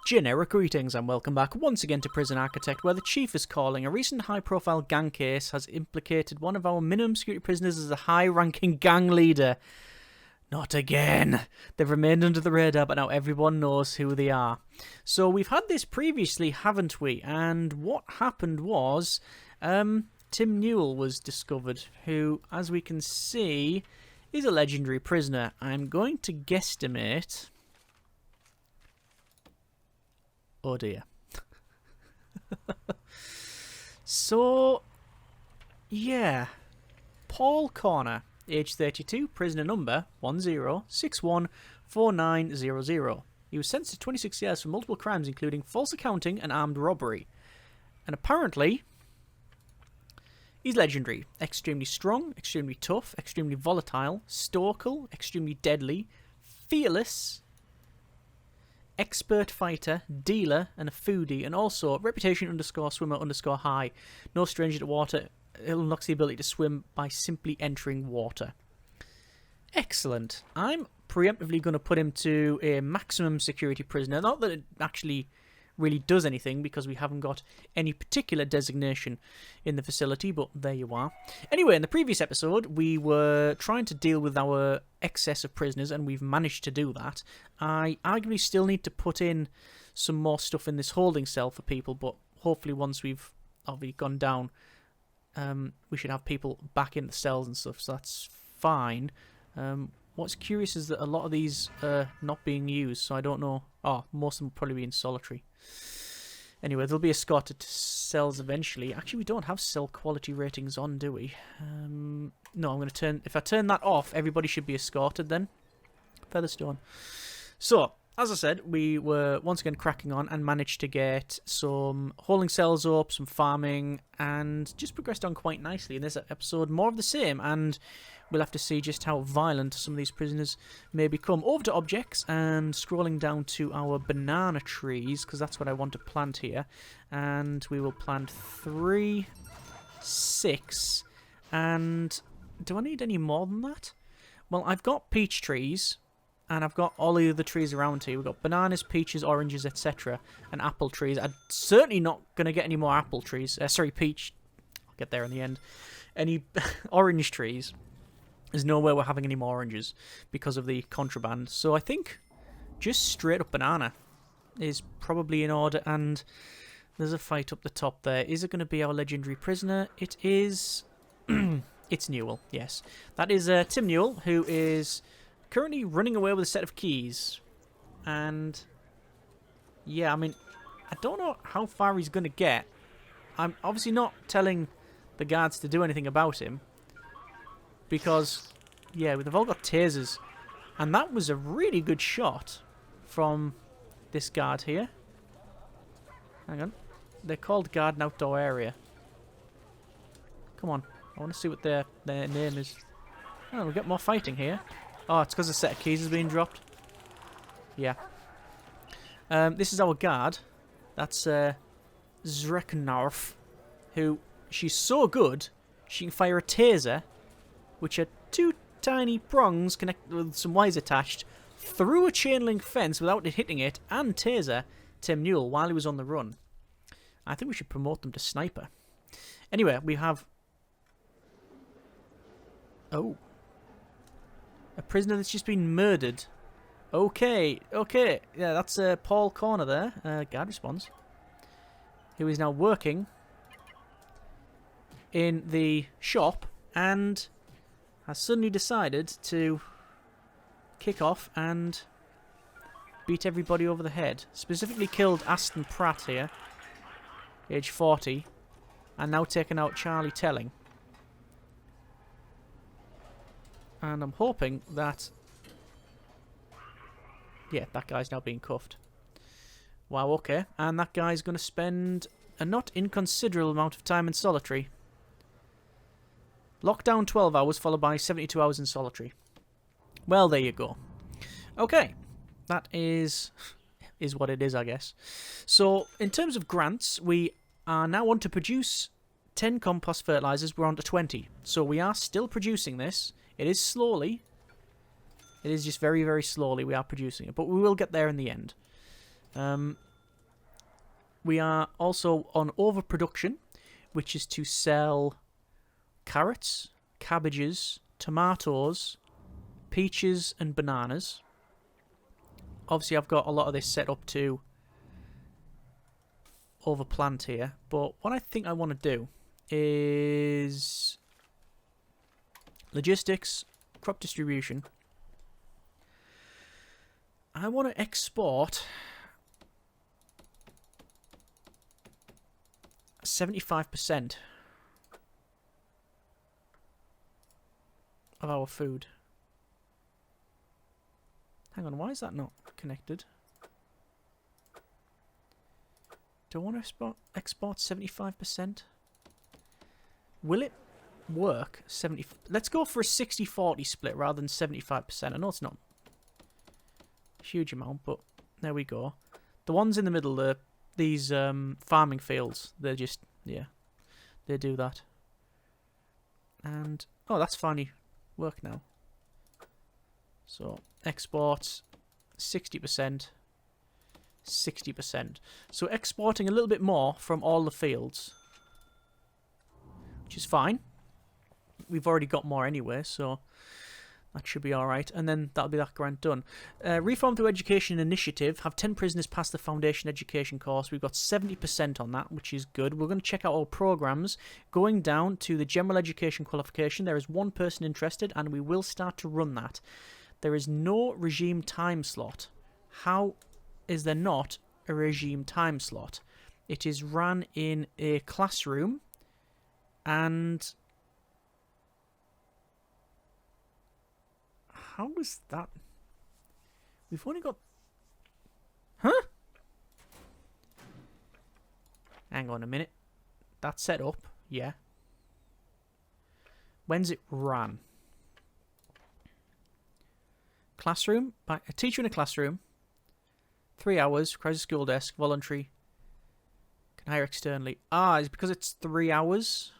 Generic greetings and welcome back once again to Prison Architect, where the Chief is calling. A recent high-profile gang case has implicated one of our minimum security prisoners as a high-ranking gang leader. Not again. They've remained under the radar, but now everyone knows who they are. So we've had this previously, haven't we? And what happened was, Tim Newell was discovered, who, as we can see, is a legendary prisoner. I'm going to guesstimate... Oh dear. So, yeah. Paul Corner, age 32, prisoner number 10614900. He was sentenced to 26 years for multiple crimes, including false accounting and armed robbery. And apparently, he's legendary. Extremely strong, extremely tough, extremely volatile, stoical, extremely deadly, fearless, expert fighter, dealer, and a foodie, and also reputation _ swimmer _ high. No stranger to water. It unlocks the ability to swim by simply entering water. Excellent. I'm preemptively going to put him to a maximum security prisoner. Not that it actually really does anything, because we haven't got any particular designation in the facility, but there you are. Anyway, in the previous episode, we were trying to deal with our excess of prisoners, and we've managed to do that. I arguably still need to put in some more stuff in this holding cell for people, but hopefully once we've obviously gone down, we should have people back in the cells and stuff, so that's fine. What's curious is that a lot of these are not being used, so I don't know. Oh, most of them will probably be in solitary. Anyway, there'll be escorted to cells eventually. Actually, we don't have cell quality ratings on, do we? No, I'm going to turn... If I turn that off, everybody should be escorted then. Featherstone. So, as I said, we were once again cracking on and managed to get some holding cells up, some farming, and just progressed on quite nicely in this episode. More of the same, and we'll have to see just how violent some of these prisoners may become. Over to objects and scrolling down to our banana trees, because that's what I want to plant here. And we will plant 3, 6, and do I need any more than that? Well, I've got peach trees, and I've got all the other trees around here. We've got bananas, peaches, oranges, etc. And apple trees. I'm certainly not going to get any more apple trees. Sorry, peach. I'll get there in the end. Any orange trees. There's no way we're having any more oranges because of the contraband. So I think just straight up banana is probably in order. And there's a fight up the top there. Is it going to be our legendary prisoner? It is... It's Newell, yes. That is Tim Newell, who is currently running away with a set of keys. And yeah, I mean, I don't know how far he's going to get. I'm obviously not telling the guards to do anything about him, because yeah, they've all got tasers, and that was a really good shot from this guard here. Hang on, they're called guard and outdoor area. Come on, I want to see what their name is. Oh, we got more fighting here. Oh, it's because a set of keys is being dropped. Yeah. This is our guard. That's Zreknarf, who, she's so good, she can fire a taser, which are 2 tiny prongs connected with some wires attached, through a chain link fence without it hitting it, and taser Tim Newell while he was on the run. I think we should promote them to sniper. Anyway, we have... Oh. A prisoner that's just been murdered. Okay. Yeah, that's Paul Corner there. Guard response. Who is now working in the shop and has suddenly decided to kick off and beat everybody over the head. Specifically killed Aston Pratt here, age 40, and now taken out Charlie Telling. And I'm hoping that... Yeah, that guy's now being cuffed. Wow, okay. And that guy's going to spend a not inconsiderable amount of time in solitary. Lockdown 12 hours followed by 72 hours in solitary. Well, there you go. Okay. That is what it is, I guess. So, in terms of grants, we are now on to produce 10 compost fertilizers. We're on to 20. So we are still producing this. It is slowly. It is just very, very slowly we are producing it. But we will get there in the end. We are also on overproduction, which is to sell carrots, cabbages, tomatoes, peaches, and bananas. Obviously, I've got a lot of this set up to overplant here, but what I think I want to do is logistics, crop distribution. I want to export 75% of our food. Hang on, why is that not connected? Do I want to export 75%? Will it work? Let's go for a 60-40 split rather than 75%. I know it's not a huge amount, but there we go. The ones in the middle, these farming fields, they're just, yeah, they do that. And, oh, that's finally worked now. So, exports 60%, 60%. So exporting a little bit more from all the fields, which is fine. We've already got more anyway, so that should be alright. And then that'll be that grant done. Reform through Education Initiative. Have 10 prisoners pass the foundation education course. We've got 70% on that, which is good. We're going to check out our programs. Going down to the general education qualification, there is one person interested, and we will start to run that. There is no regime time slot. How is there not a regime time slot? It is ran in a classroom, and how is that? We've only got... Huh? Hang on a minute. That's set up, yeah. When's it ran? Classroom, a teacher in a classroom, 3 hours, requires a school desk, voluntary, can hire externally. Ah, is it because it's 3 hours?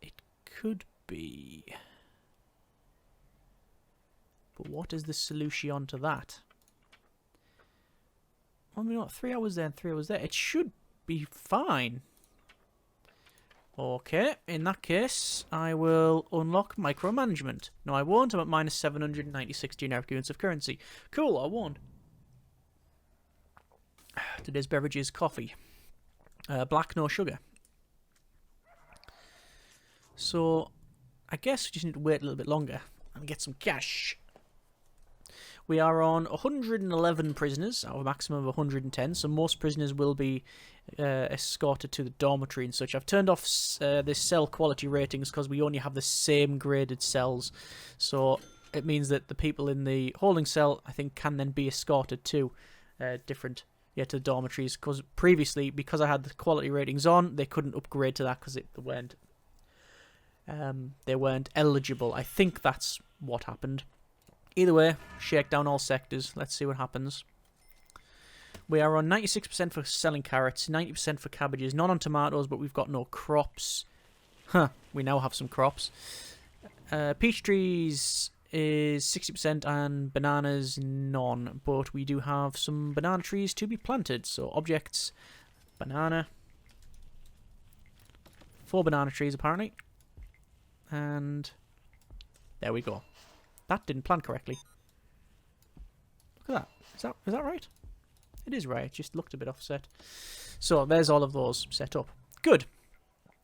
It could be. But what is the solution to that? Well, we're not 3 hours there and 3 hours there. It should be fine. Okay, in that case, I will unlock micromanagement. No, I won't. I'm at minus 796 generic units of currency. Cool, I won. Today's beverage is coffee. Black, no sugar. So, I guess we just need to wait a little bit longer and get some cash. We are on 111 prisoners out of a maximum of 110, so most prisoners will be escorted to the dormitory and such. I've turned off this cell quality ratings because we only have the same graded cells, so it means that the people in the holding cell, I think, can then be escorted to to the dormitories, because previously, because I had the quality ratings on, they couldn't upgrade to that because they weren't eligible. I think that's what happened. Either way, shake down all sectors. Let's see what happens. We are on 96% for selling carrots, 90% for cabbages, none on tomatoes, but we've got no crops. Huh, we now have some crops. Peach trees is 60% and bananas none, but we do have some banana trees to be planted. So objects, banana. 4 banana trees apparently. And there we go. That didn't plant correctly. Look at that. Is that right? It is right. It just looked a bit offset. So there's all of those set up. Good.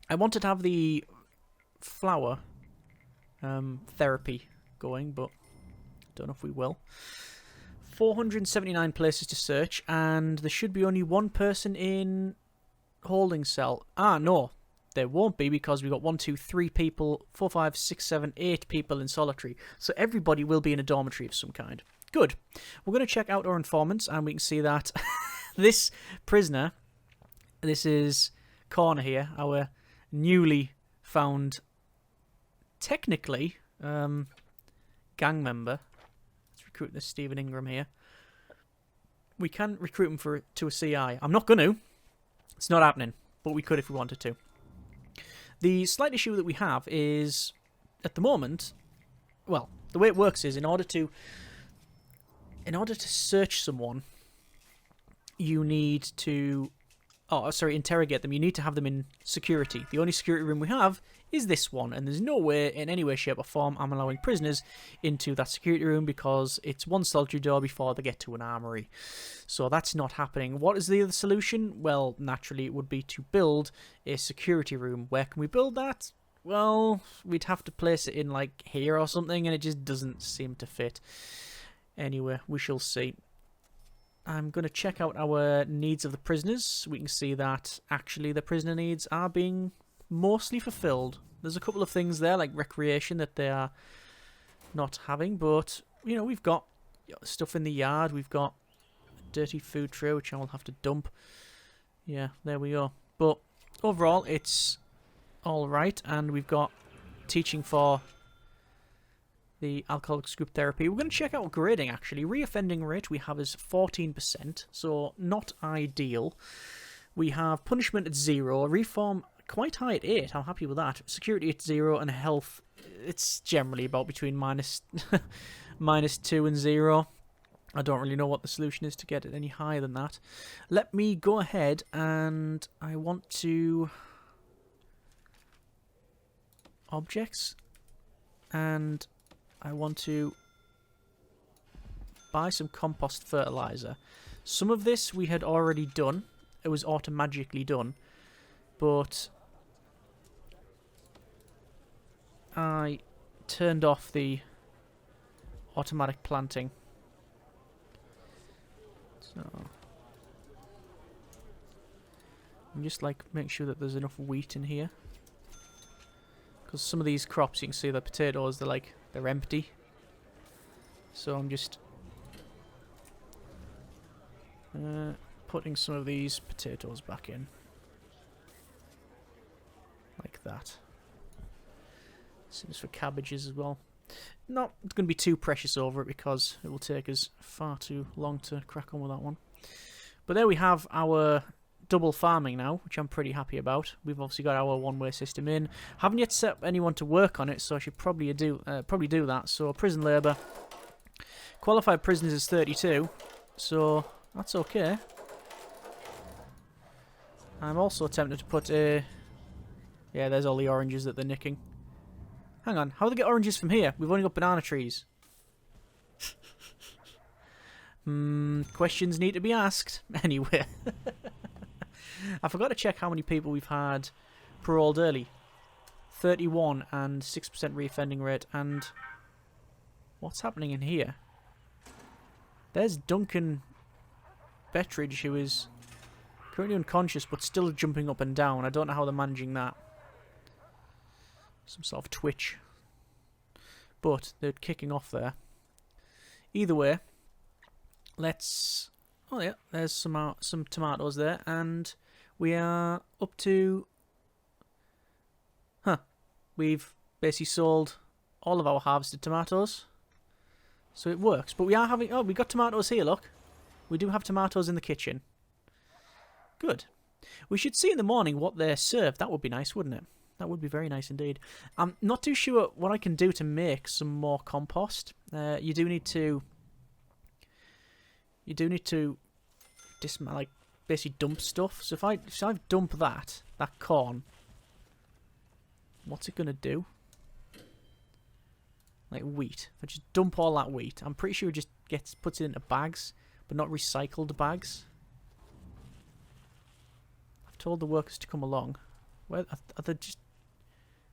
I wanted to have the flower therapy going, but don't know if we will. 479 places to search, and there should be only one person in holding cell. Ah, no. There won't be, because we've got 1, 2, 3 people, 4, 5, 6, 7, 8 people in solitary. So everybody will be in a dormitory of some kind. Good. We're going to check out our informants, and we can see that this prisoner, this is Corner here, our newly found, technically, gang member. Let's recruit this Stephen Ingram here. We can recruit him to a CI. I'm not going to. It's not happening, but we could if we wanted to. The slight issue that we have is, at the moment, well, the way it works is in order to search someone, you need to... Oh, sorry, interrogate them. You need to have them in security. The only security room we have is this one, and there's no way, in any way, shape or form, I'm allowing prisoners into that security room because it's one solitary door before they get to an armory. So that's not happening. What is the other solution? Well, naturally, it would be to build a security room. Where can we build that? Well, we'd have to place it in, like, here or something, and it just doesn't seem to fit. Anyway, we shall see. I'm going to check out our needs of the prisoners. We can see that actually the prisoner needs are being mostly fulfilled. There's a couple of things there, like recreation, that they are not having, but, you know, we've got stuff in the yard. We've got a dirty food tray, which I will have to dump. Yeah, there we go. But overall, it's all right, and we've got teaching for the Alcoholics Group Therapy. We're going to check out grading, actually. Reoffending rate we have is 14%, so not ideal. We have punishment at 0, reform quite high at 8, I'm happy with that. Security at 0, and health, it's generally about between minus 2 and 0. I don't really know what the solution is to get it any higher than that. Let me go ahead, and I want to... Objects, and I want to buy some compost fertilizer. Some of this we had already done. It was automatically done. But I turned off the automatic planting. So I'm just like make sure that there's enough wheat in here. Because some of these crops, you can see the potatoes, they're empty. So I'm just putting some of these potatoes back in. Like that. Same as for cabbages as well. Not going to be too precious over it because it will take us far too long to crack on with that one. But there we have our double farming now, which I'm pretty happy about. We've obviously got our one-way system in. Haven't yet set anyone to work on it, so I should probably do that. So prison labour. Qualified prisoners is 32, so that's okay. I'm also tempted to put a... Yeah, there's all the oranges that they're nicking. Hang on, how do they get oranges from here? We've only got banana trees. Questions need to be asked. Anyway. I forgot to check how many people we've had paroled early. 31 and 6% reoffending rate. And what's happening in here? There's Duncan Beveridge, who is currently unconscious but still jumping up and down. I don't know how they're managing that. Some sort of twitch. But they're kicking off there. Either way, let's... Oh yeah, there's some tomatoes there, and we are up to... We've basically sold all of our harvested tomatoes. So it works. But we are having... Oh, we got tomatoes here, look. We do have tomatoes in the kitchen. Good. We should see in the morning what they're served. That would be nice, wouldn't it? That would be very nice indeed. I'm not too sure what I can do to make some more compost. You do need to basically dump stuff. So if I dump that corn, what's it gonna do? Like wheat. If I just dump all that wheat, I'm pretty sure it just puts it into bags, but not recycled bags. I've told the workers to come along. Where are they just?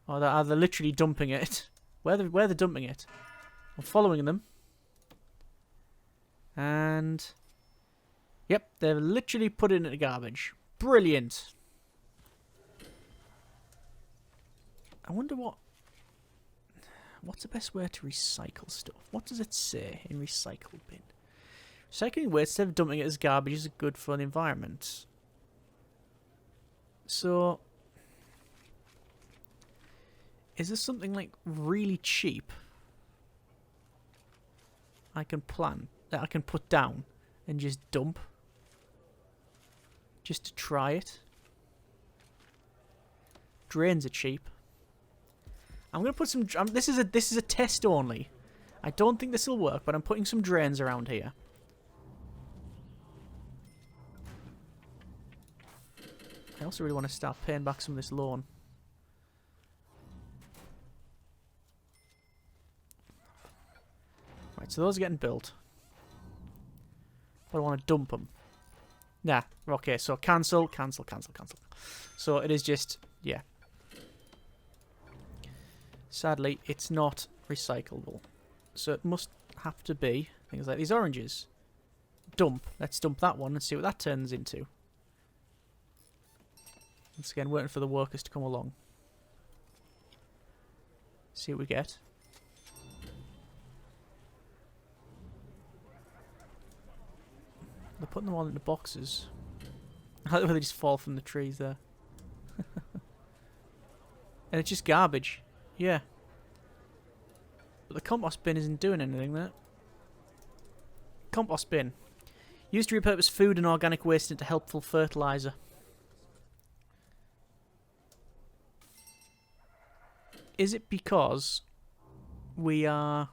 Oh, are they literally dumping it? Where they're dumping it? I'm following them. And yep, they've literally put it in the garbage. Brilliant. I wonder what's the best way to recycle stuff? What does it say in recycle bin? Recycling waste instead of dumping it as garbage is good for the environment. So is there something like really cheap I can plan, that I can put down and just dump? Just to try it. Drains are cheap. I'm gonna put some. This is a test only. I don't think this will work, but I'm putting some drains around here. also really want to start paying back some of this loan. Right, so those are getting built. But I want to dump them. Nah, okay, so cancel, cancel, cancel, cancel. So it is just, yeah. Sadly, it's not recyclable. So it must have to be things like these oranges. Dump. Let's dump that one and see what that turns into. Once again, waiting for the workers to come along. See what we get. They're putting them all into boxes. I like the way they just fall from the trees there. And it's just garbage. Yeah. But the compost bin isn't doing anything there. Compost bin. Used to repurpose food and organic waste into helpful fertilizer. Is it because we are...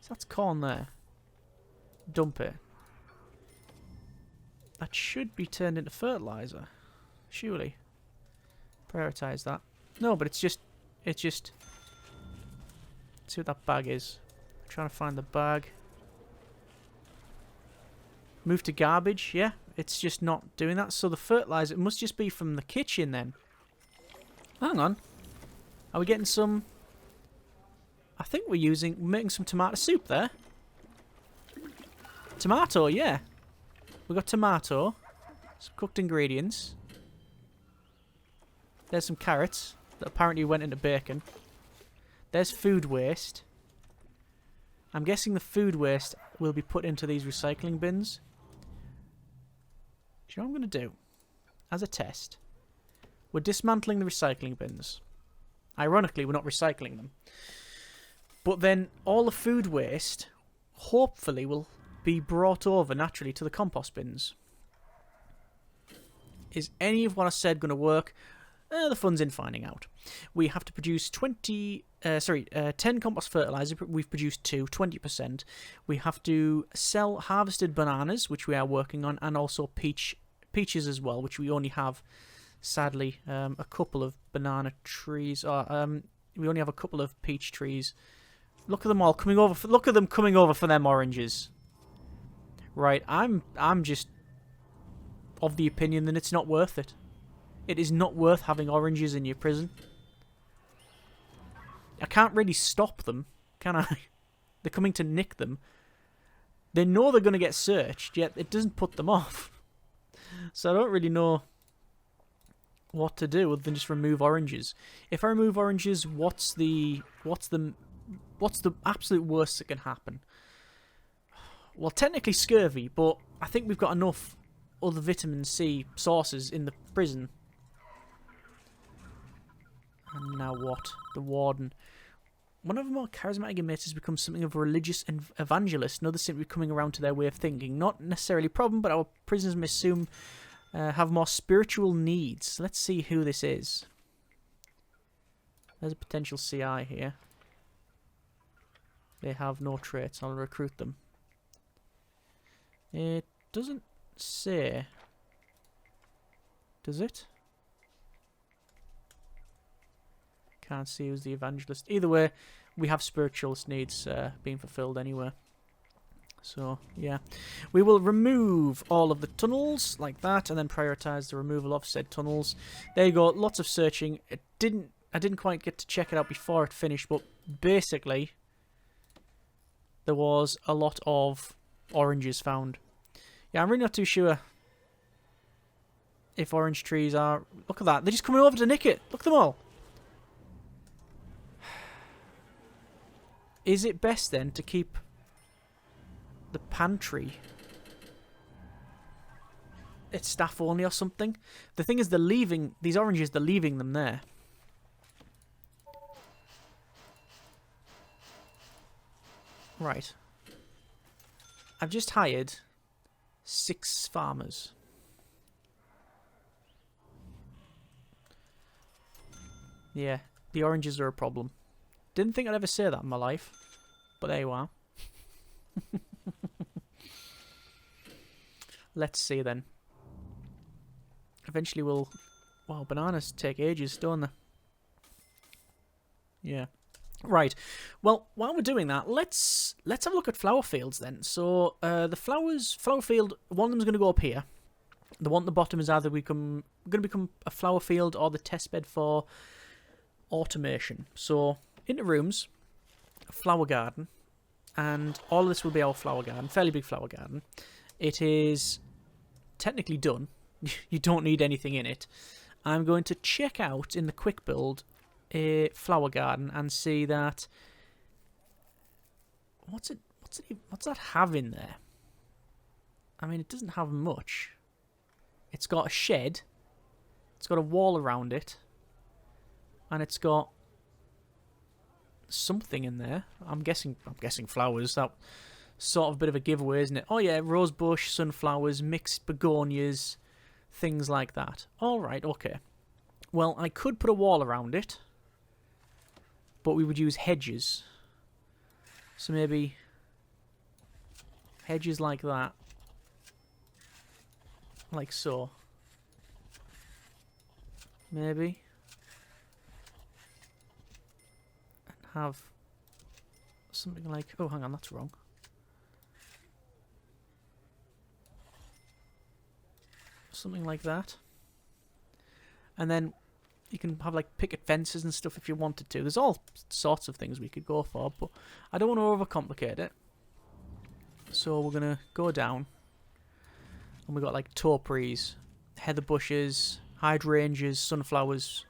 So that's corn there. Dump it. That should be turned into fertilizer. Surely. Prioritize that. No, but it's just... Let's see what that bag is. I'm trying to find the bag. Move to garbage. Yeah, it's just not doing that. So the fertilizer, it must just be from the kitchen then. Hang on. Are we getting some... I think we're making some tomato soup there. Tomato, yeah. We got tomato. Some cooked ingredients. There's some carrots that apparently went into bacon. There's food waste. I'm guessing the food waste will be put into these recycling bins. Do you know what I'm going to do? As a test. We're dismantling the recycling bins. Ironically, we're not recycling them. But then all the food waste, hopefully, will be brought over naturally to the compost bins. Is any of what I said going to work? The fun's in finding out. We have to produce 10 compost fertilizer. We've produced 2, 20%. We have to sell harvested bananas, which we are working on, and also peaches as well, which we only have, sadly, a couple of banana trees. We only have a couple of peach trees. Look at them all coming over. Look at them coming over for them oranges. Right, I'm just of the opinion that it's not worth it. It is not worth having oranges in your prison. I can't really stop them, can I? They're coming to nick them. They know they're going to get searched, yet it doesn't put them off. So I don't really know what to do other than just remove oranges. If I remove oranges, what's the absolute worst that can happen? Well, technically scurvy, but I think we've got enough other vitamin C sources in the prison. And now what? The warden. One of the more charismatic inmates has become something of a religious evangelist, and others seem to be coming around to their way of thinking. Not necessarily a problem, but our prisoners may assume have more spiritual needs. Let's see who this is. There's a potential CI here. They have no traits. I'll recruit them. It doesn't say. Does it? Can't see who's the evangelist. Either way, we have spiritualist needs being fulfilled anyway. So, yeah. We will remove all of the tunnels like that and then prioritise the removal of said tunnels. There you go. Lots of searching. I didn't quite get to check it out before it finished, but basically there was a lot of oranges found. Yeah, I'm really not too sure if orange trees are... Look at that. They're just coming over to nick it. Look at them all. Is it best then to keep the pantry at staff only or something? The thing is, they're leaving these oranges, they're leaving them there. Right. I've just hired 6 farmers. Yeah, the oranges are a problem. Didn't think I'd ever say that in my life, but there you are. Let's see then. eventually we'll... Wow, bananas take ages, don't they? Yeah. Right. Well, while we're doing that, let's have a look at flower fields then. So the flower field, one of them is going to go up here. The one at the bottom is either going to become a flower field or the test bed for automation. So into rooms, a flower garden, and all of this will be our flower garden, fairly big flower garden. It is technically done. You don't need anything in it. I'm going to check out in the quick build a flower garden and see that what's that have in there? I mean, it doesn't have much. It's got a shed, it's got a wall around it, and it's got something in there. I'm guessing flowers. That sort of a bit of a giveaway, isn't it? Oh yeah, rosebush, sunflowers, mixed begonias, things like that. All right, okay. Well, I could put a wall around it, but we would use hedges. So maybe hedges like that. Like so. Maybe. And have something like... Oh, hang on, that's wrong. Something like that. And then you can have like picket fences and stuff if you wanted to. There's all sorts of things we could go for, but I don't want to overcomplicate it. So we're going to go down. And we've got like topiaries, heather bushes, hydrangeas, sunflowers.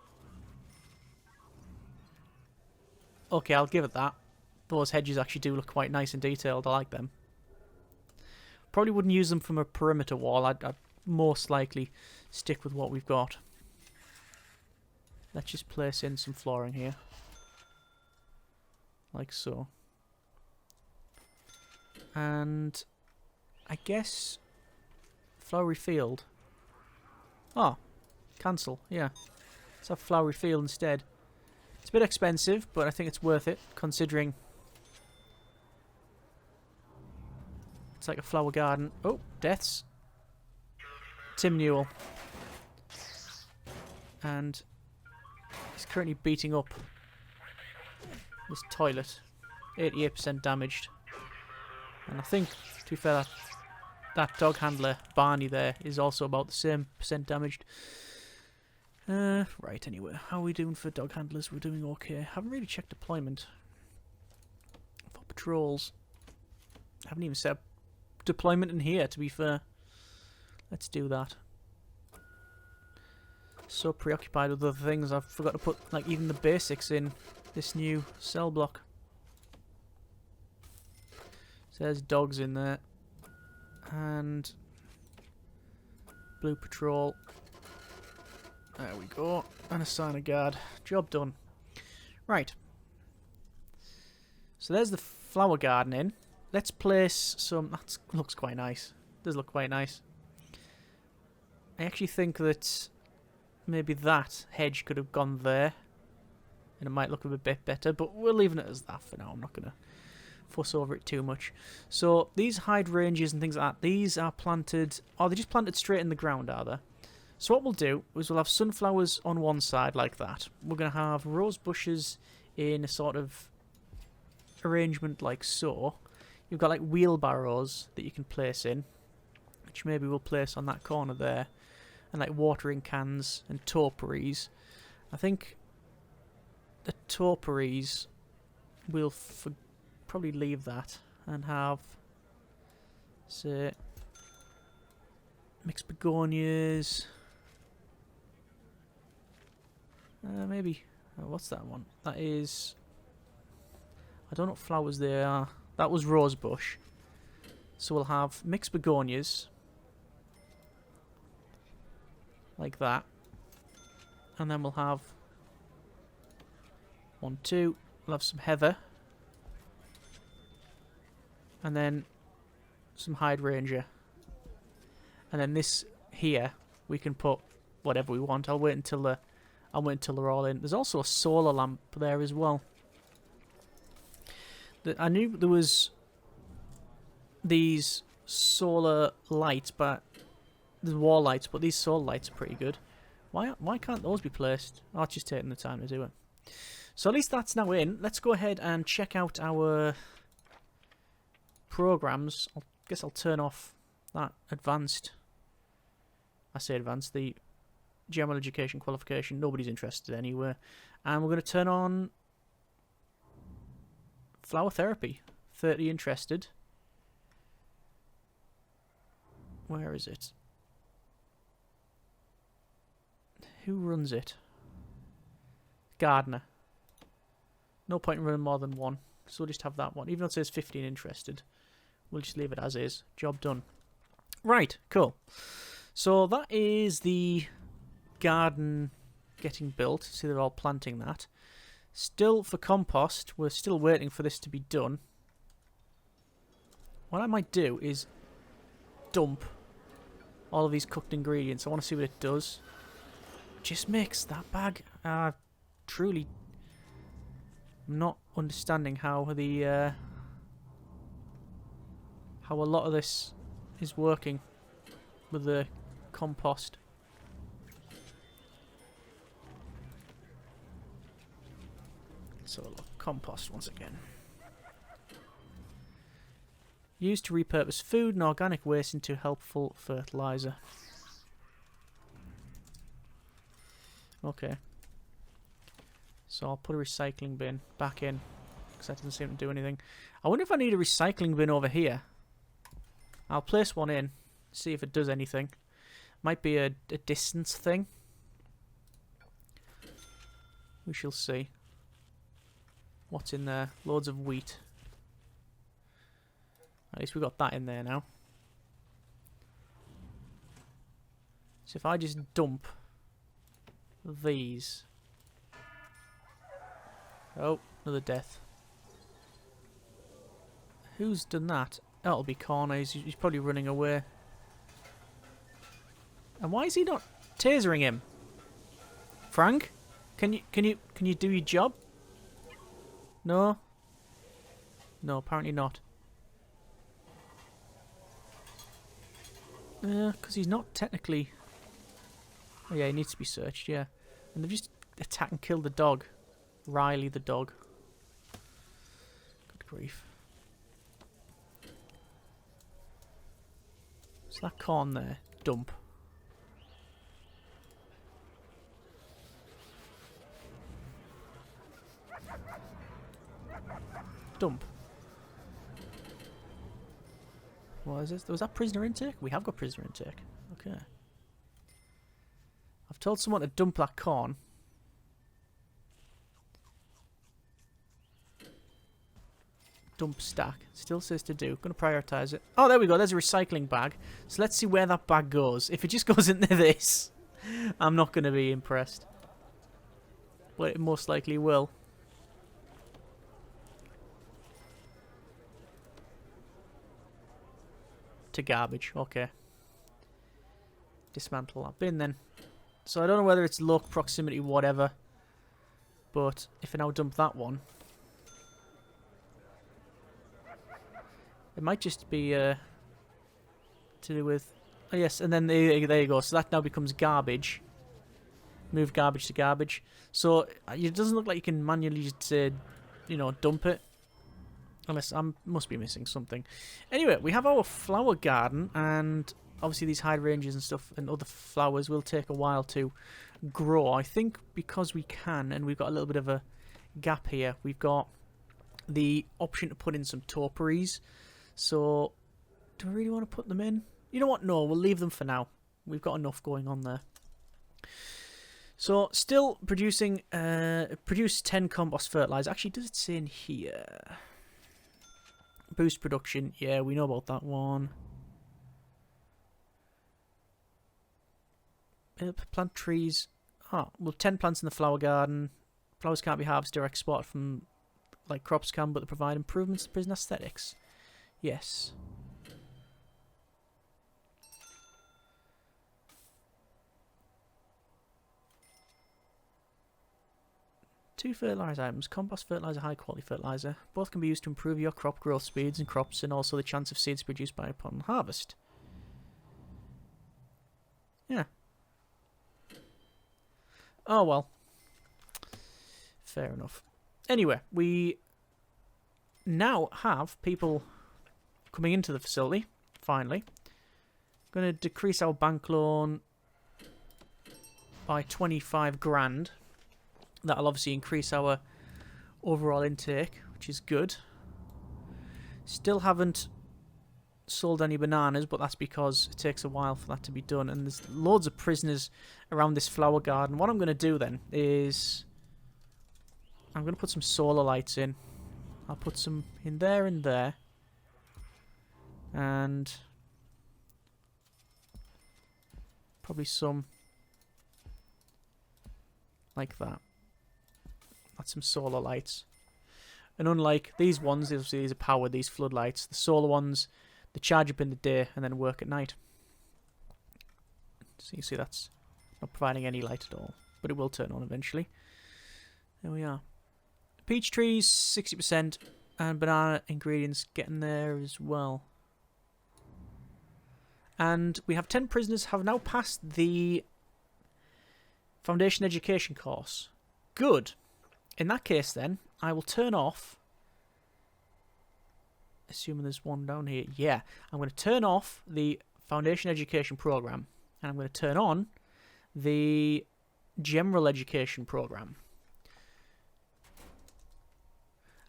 Okay, I'll give it that. Those hedges actually do look quite nice and detailed. I like them. Probably wouldn't use them from a perimeter wall. I'd most likely stick with what we've got. Let's just place in some flooring here. Like so. And I guess flowery field. Oh, cancel, yeah. Let's have flowery field instead. It's a bit expensive, but I think it's worth it, considering it's like a flower garden. Oh, deaths. Tim Newell. And he's currently beating up this toilet. 88% damaged. And I think, to be fair, that dog handler, Barney, there, is also about the same percent damaged. Right, anyway. How are we doing for dog handlers? We're doing okay. Haven't really checked deployment. For patrols. Haven't even set up deployment in here, to be fair. Let's do that. So preoccupied with other things, I've forgot to put, like, even the basics in this new cell block. So there's dogs in there. And blue patrol. There we go. And assign a guard. Job done. Right. So there's the flower garden in. Let's place some... That looks quite nice. Does look quite nice. I actually think that maybe that hedge could have gone there. And it might look a bit better. But we're leaving it as that for now. I'm not going to fuss over it too much. So these hydrangeas and things like that, these are planted... Oh, they're just planted straight in the ground, are they? So what we'll do is we'll have sunflowers on one side like that. We're going to have rose bushes in a sort of arrangement like so. You've got like wheelbarrows that you can place in, which maybe we'll place on that corner there. And like watering cans and topiaries. I think the topiaries we'll probably leave that and have, say, mixed begonias. Maybe. What's that one? That is... I don't know what flowers they are. That was rosebush. So we'll have mixed begonias. Like that. And then we'll have... 1, 2. We'll have some heather. And then some hydrangea. And then this here, we can put whatever we want. I'll wait until they're all in. There's also a solar lamp there as well. I knew there was these solar lights, but the wall lights, but these solar lights are pretty good. Why can't those be placed? Oh, it's just taking the time to do it. So at least that's now in. Let's go ahead and check out our programs. I guess I'll turn off that advanced. I say advanced, the general education qualification. Nobody's interested anyway. And we're going to turn on flower therapy. 30 interested. Where is it? Who runs it? Gardener. No point in running more than one, so we'll just have that one. Even though it says 15 interested, we'll just leave it as is. Job done. Right, cool. So that is the garden getting built. See, they're all planting that. Still for compost, we're still waiting for this to be done. What I might do is dump all of these cooked ingredients. I want to see what it does. Just mix that bag. Truly not understanding how the how a lot of this is working with the compost. So look, compost once again. Used to repurpose food and organic waste into helpful fertilizer. Okay. So I'll put a recycling bin back in, because that doesn't seem to do anything. I wonder if I need a recycling bin over here. I'll place one in, see if it does anything. Might be a distance thing. We shall see. What's in there? Loads of wheat. At least we got that in there now. So if I just dump these. Oh, another death. Who's done that? That'll be Corner. He's probably running away. And why is he not tasering him? Frank, can you do your job? No. No, apparently not. Because he's not technically. Oh yeah, he needs to be searched. Yeah, and they've just attacked and killed the dog, Riley the dog. Good grief. So that corn there, dump. Dump. What is this? Was that prisoner intake? We have got prisoner intake. Okay. I've told someone to dump that corn. Dump stack. Still says to do. Gonna prioritise it. Oh, there we go. There's a recycling bag. So let's see where that bag goes. If it just goes into this, I'm not gonna be impressed. Well, it most likely will. To garbage. Okay. Dismantle that bin then. So I don't know whether it's local proximity, whatever. But if I now dump that one, it might just be to do with. Oh yes, and then there you go. So that now becomes garbage. Move garbage to garbage. So it doesn't look like you can manually just you know, dump it. Unless I must be missing something. Anyway, we have our flower garden, and obviously these hydrangeas and stuff and other flowers will take a while to grow. I think because we can, and we've got a little bit of a gap here, we've got the option to put in some topiaries. So, do I really want to put them in? You know what? No, we'll leave them for now. We've got enough going on there. So, still producing, produce 10 compost fertilizer. Actually, does it say in here? Boost production. Yeah, we know about that one. Plant trees. Oh, well, 10 plants in the flower garden. Flowers can't be harvested or exported from like crops can, but they provide improvements to prison aesthetics. Yes. Two fertilizer items. Compost fertilizer, high quality fertilizer. Both can be used to improve your crop growth speeds and crops, and also the chance of seeds produced by upon harvest. Yeah. Oh, well. Fair enough. Anyway, we now have people coming into the facility, finally. Going to decrease our bank loan by 25 grand. That'll obviously increase our overall intake, which is good. Still haven't sold any bananas, but that's because it takes a while for that to be done. And there's loads of prisoners around this flower garden. What I'm going to do then is I'm going to put some solar lights in. I'll put some in there and there. And probably some like that. That's some solar lights. And unlike these ones, obviously these are powered, these floodlights, the solar ones, they charge up in the day and then work at night. So you see that's not providing any light at all, but it will turn on eventually. There we are. Peach trees, 60%, and banana ingredients getting there as well. And we have 10 prisoners have now passed the foundation education course. Good. In that case then, I will turn off, assuming there's one down here, yeah, I'm going to turn off the foundation education program, and I'm going to turn on the general education program.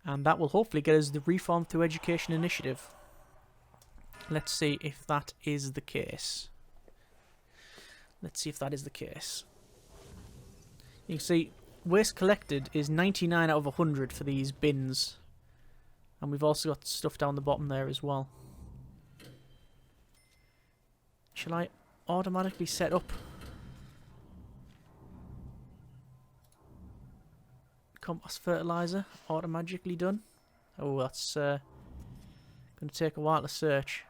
And that will hopefully get us the Reform Through Education initiative. Let's see if that is the case. Let's see if that is the case. You can see waste collected is 99 out of 100 for these bins. And we've also got stuff down the bottom there as well. Shall I automatically set up compost fertilizer? Automatically done? Oh, that's going to take a while to search.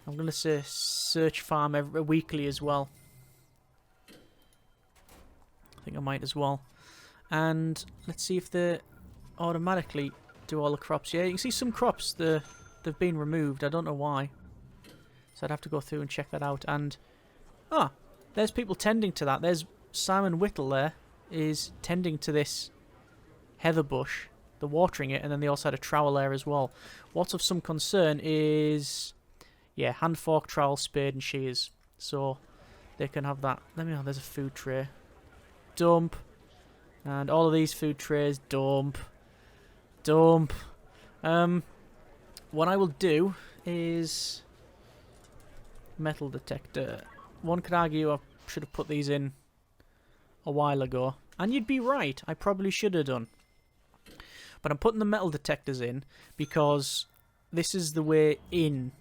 I'm going to say search farm weekly as well. I think I might as well. And let's see if they automatically do all the crops. Yeah, you can see some crops, they've been removed. I don't know why. So I'd have to go through and check that out. And, there's people tending to that. There's Simon Whittle there is tending to this heather bush. They're watering it, and then they also had a trowel there as well. What's of some concern is, yeah, hand fork, trowel, spade, and shears. So they can have that. Let me know. There's a food tray. Dump. And all of these food trays, dump. Dump. What I will do is metal detector. One could argue I should have put these in a while ago. And you'd be right. I probably should have done. But I'm putting the metal detectors in because this is the way in.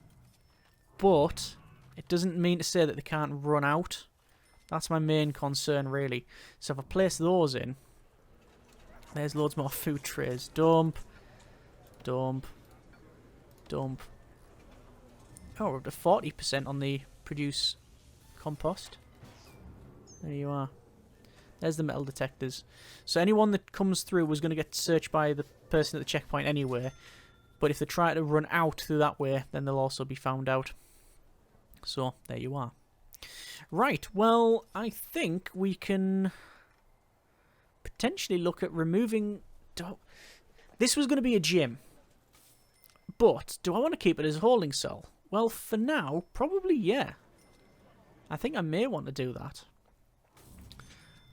But it doesn't mean to say that they can't run out. That's my main concern, really. So if I place those in, there's loads more food trays. Dump. Dump. Dump. Oh, we're up to 40% on the produce compost. There you are. There's the metal detectors. So anyone that comes through was going to get searched by the person at the checkpoint anyway. But if they try to run out through that way, then they'll also be found out. So, there you are. Right, well, I think we can potentially look at removing... This was going to be a gym. But, do I want to keep it as a holding cell? Well, for now, probably yeah. I think I may want to do that.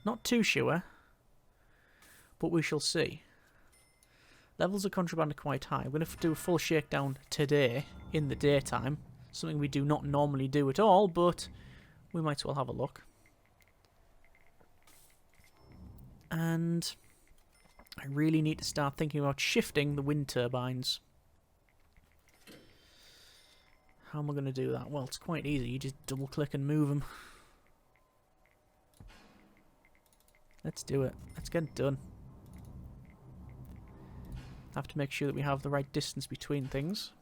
Not too sure. But we shall see. Levels of contraband are quite high. I'm going to do a full shakedown today, in the daytime. Something we do not normally do at all, but we might as well have a look. And I really need to start thinking about shifting the wind turbines. How am I going to do that? Well, it's quite easy. You just double click and move them. Let's do it. Let's get it done. Have to make sure that we have the right distance between things.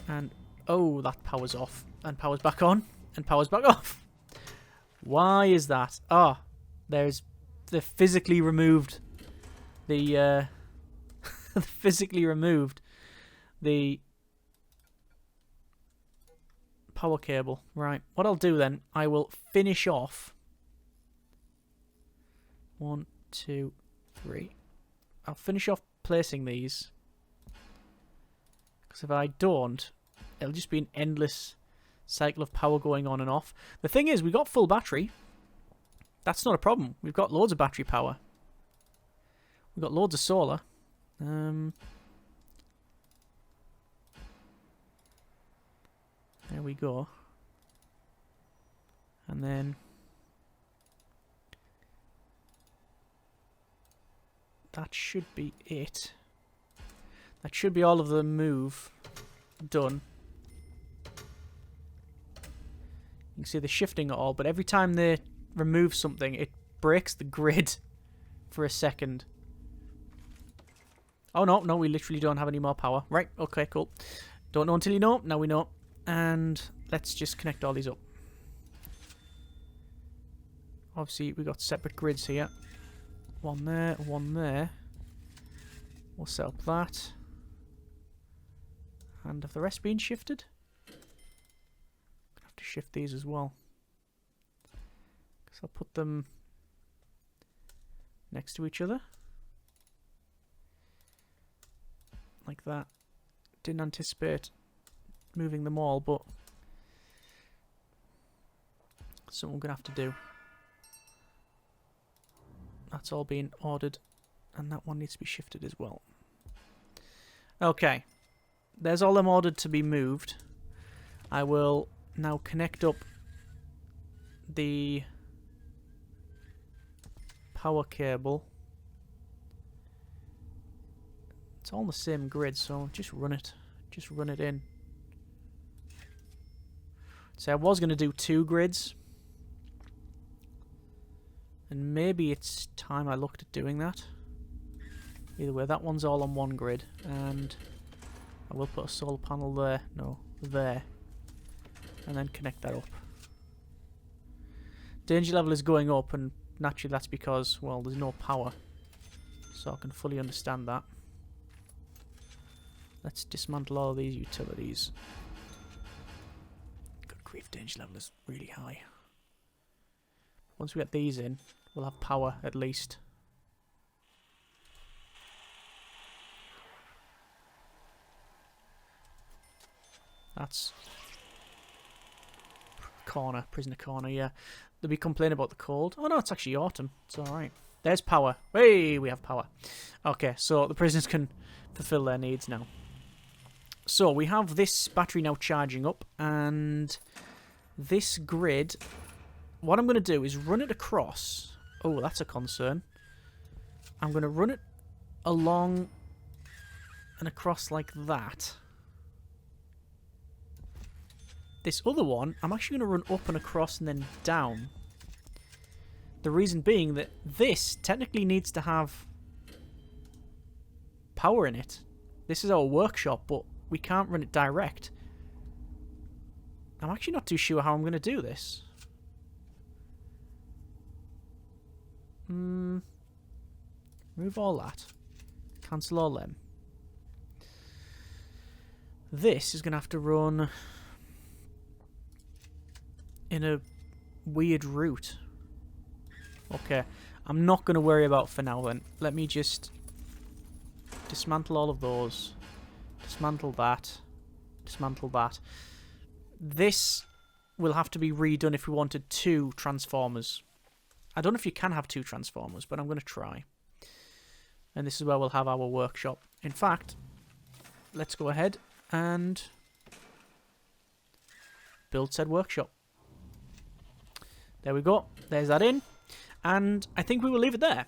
And, oh, that power's off. And power's back on. And power's back off. Why is that? Ah, they've physically removed the, physically removed the power cable. Right. What I'll do then, I will finish off. 1, 2, 3. I'll finish off placing these. Because if I don't, it'll just be an endless cycle of power going on and off. The thing is, we got full battery. That's not a problem. We've got loads of battery power. We've got loads of solar. There we go. And then that should be it. That should be all of the move done. You can see the shifting at all, but every time they remove something, it breaks the grid for a second. Oh no, no, we literally don't have any more power. Right, okay, cool. Don't know until you know. Now we know. And let's just connect all these up. Obviously, we got separate grids here. One there, one there. We'll set up that. And have the rest been shifted? Have to shift these as well. Because I'll put them next to each other. Like that. Didn't anticipate moving them all, but something we're going to have to do. That's all being ordered, and that one needs to be shifted as well. Okay, there's all them ordered to be moved. I will now connect up the power cable. It's all on the same grid, so just run it. Just run it in. So I was going to do 2 grids. And maybe it's time I looked at doing that. Either way, that one's all on one grid. And I will put a solar panel there. No, there. And then connect that up. Danger level is going up, and naturally that's because, well, there's no power. So I can fully understand that. Let's dismantle all of these utilities. Good grief, danger level is really high. Once we get these in, we'll have power at least. That's corner, prisoner corner, yeah. They'll be complaining about the cold. Oh no, it's actually autumn. It's alright. There's power. Hey, we have power. Okay, so the prisoners can fulfill their needs now. So we have this battery now charging up, and this grid, what I'm going to do is run it across. Oh, that's a concern. I'm going to run it along and across like that. This other one, I'm actually going to run up and across and then down. The reason being that this technically needs to have power in it. This is our workshop, but we can't run it direct. I'm actually not too sure how I'm going to do this. Move all that. Cancel all them. This is going to have to run in a weird route. Okay, I'm not going to worry about for now then. Let me just dismantle all of those. Dismantle that. Dismantle that. This will have to be redone if we wanted 2 transformers. I don't know if you can have 2 transformers, but I'm going to try. And this is where we'll have our workshop. In fact, let's go ahead and build said workshop. There we go. There's that in. And I think we will leave it there.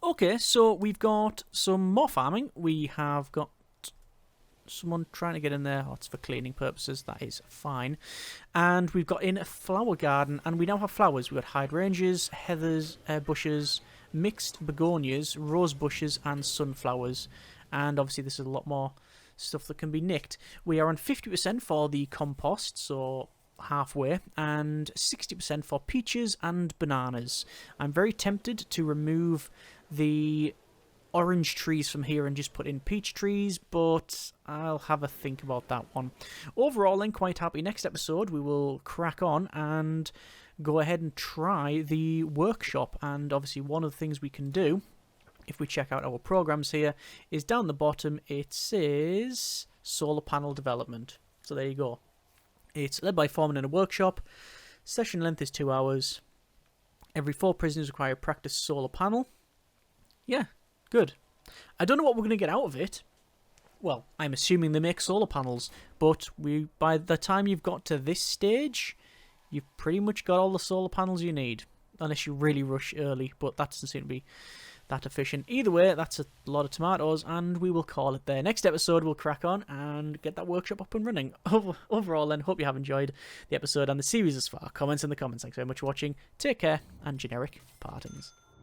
Okay, so we've got some more farming. We have got someone trying to get in there. Oh, it's for cleaning purposes. That is fine. And we've got in a flower garden, and we now have flowers. We've got hydrangeas, heathers, bushes, mixed begonias, rose bushes, and sunflowers. And obviously this is a lot more stuff that can be nicked. We are on 50% for the compost, so halfway, and 60% for peaches and bananas. I'm very tempted to remove the orange trees from here and just put in peach trees, but I'll have a think about that one. Overall, I'm quite happy. Next episode, we will crack on and go ahead and try the workshop. And obviously, one of the things we can do, if we check out our programs here, is down the bottom, it says solar panel development. So there you go. It's led by foreman in a workshop. Session length is 2 hours. Every 4 prisoners require practice solar panel. Yeah, good. I don't know what we're going to get out of it. Well, I'm assuming they make solar panels, but by the time you've got to this stage, you've pretty much got all the solar panels you need, unless you really rush early, but that doesn't seem to be that efficient. Either way, that's a lot of tomatoes, and we will call it there. Next episode, we'll crack on and get that workshop up and running. Overall, then, hope you have enjoyed the episode and the series as far. Comments in the comments. Thanks very much for watching. Take care, and generic partings.